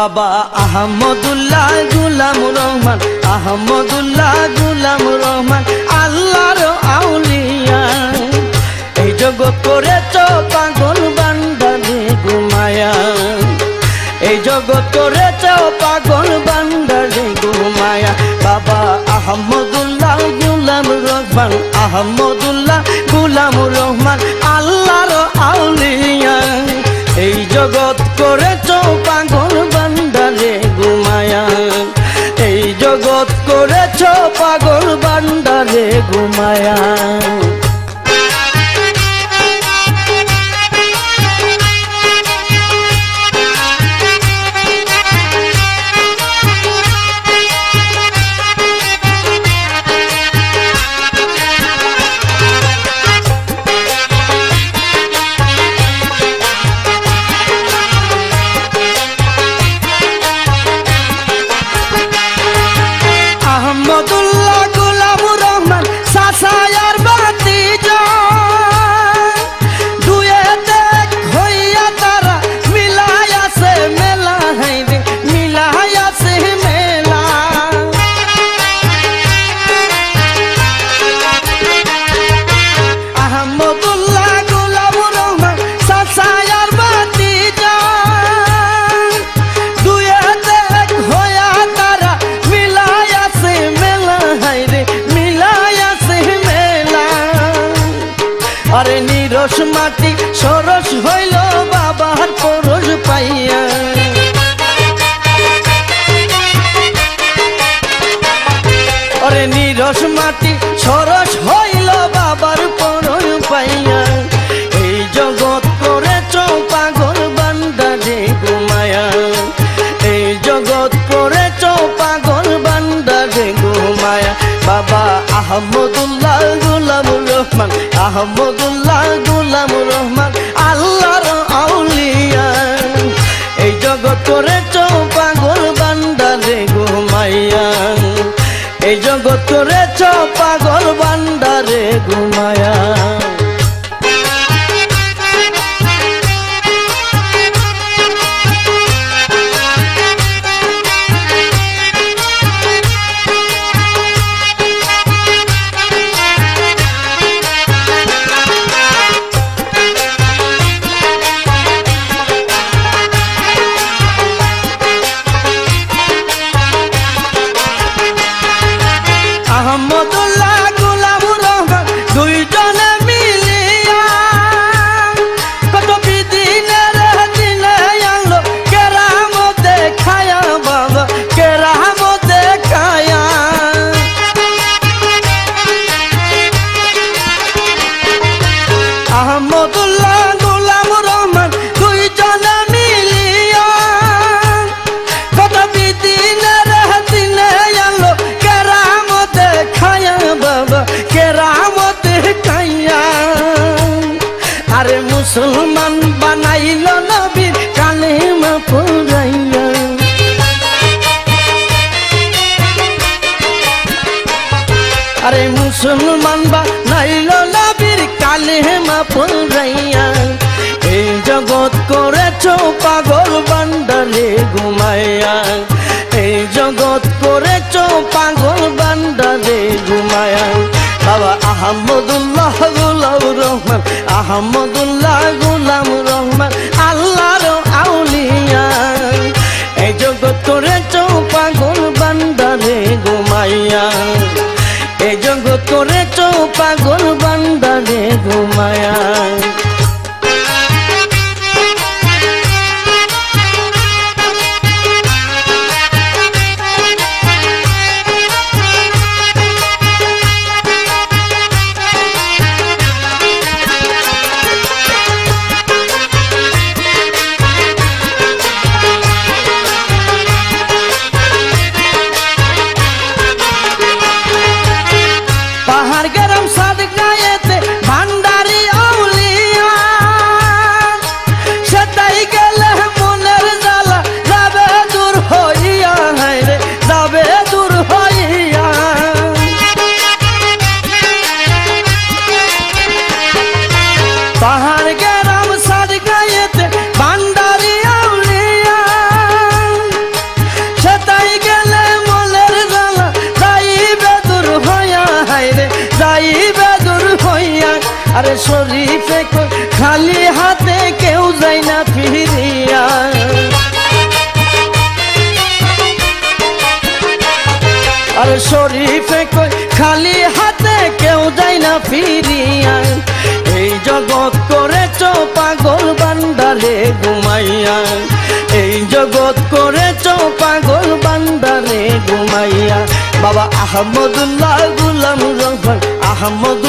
বাবা আহমদুল্লাহ গুলাম রহমান, আহমদুল্লাহ গুলাম রহমান আল্লাহর আউলিয়া। এই জগৎ করেছ পাগল বান্দারে ঘুমায়া, এই জগৎ করেছ পাগল বান্দারে ঘুমায়া। বাবা আহমদুল্লাহ গুলাম রহমান, আহমদুল্লাহ গুলাম রহমান আল্লাহর আউলিয়া। এই জগৎ করেছ পাগল বান্দারে ঘুমায়া, এই জগৎ করেছ পাগল বান্দারে ঘুমায়া। আহমদুল্লাহ গুলাম রহমান সাসায়ার ভাতিজা, দুয়েতে হইয়া তারা মিলায়াছে মেলা, হাইরে মিলায়াছে মেলা। আহমদুল্লাহ গুলাম রহমান সাসায়ার ভাতিজা, দুয়েতে হইয়া তারা মিলায়াছে মেলা, হাইরে মিলায়াছে মেলা। আরে নিরস মাটি সরস হইল বাবার পরশ পাইয়া, আরে নিরস মাটি সরস হইল বাবার পরশ পাইয়া। এই জগৎ করেছ পাগল বান্দারে ঘুমায়া, এই জগৎ করেছ পাগল বান্দারে ঘুমায়া। বাবা আহমদুল্লাহ গুলাম রহমান, আহমদুল্লাহ গুলাম রহমান আল্লাহর আউলিয়া। এই জগৎ করেছ পাগল বান্দারে ঘুমাইয়া, এই জগৎ করেছ পাগল বান্দারে ঘুমায়া। আহমদুল্লাহ গুলাম রহমান দুইজনে মিলিয়া কত বিদিনের দিনে আনলো কেরামত দেখায়া, বাবা কেরামত দেখায়া। আহমদুল্লাহ গুলাম রহমান দুইজনে মিলিয়া কত বিদিনের দিনে আনলো কেরামত দেখায়া, বাবা কেরামত দেখায়া। আরে মুসলমান বানাইল নবীর কালেমা পড়াইয়া, আরে মুসলমান বানাইল নবীর কালেমা পড়াইয়া। এই জগৎ করেছ পাগল বান্দারে ঘুমাইয়া, এই জগৎ করেছ পাগল বান্দারে ঘুমায়া। বাবা আহমদুল্লাহ গুলাম রহমান, আহমদুল্লাহ গুলাম রহমান আল্লাহর আউলিয়া। এই জগৎ করেছ পাগল বান্দারে ঘুমাইয়া, এই জগৎ করেছ পাগল বান্দারে ঘুমায়া। আরে শরীফে কই খালি হাতে কেউ যায় না ফিরিয়া আর শরীফে কই খালি হাতে কেউ যায় না ফিরিয়া এই জগৎ করেছ পাগল বান্দারে ঘুমাইয়া এই জগৎ করেছ পাগল বান্দারে ঘুমাইয়া বাবা আহমদুল্লাহ গুলাম রহমান আহমদ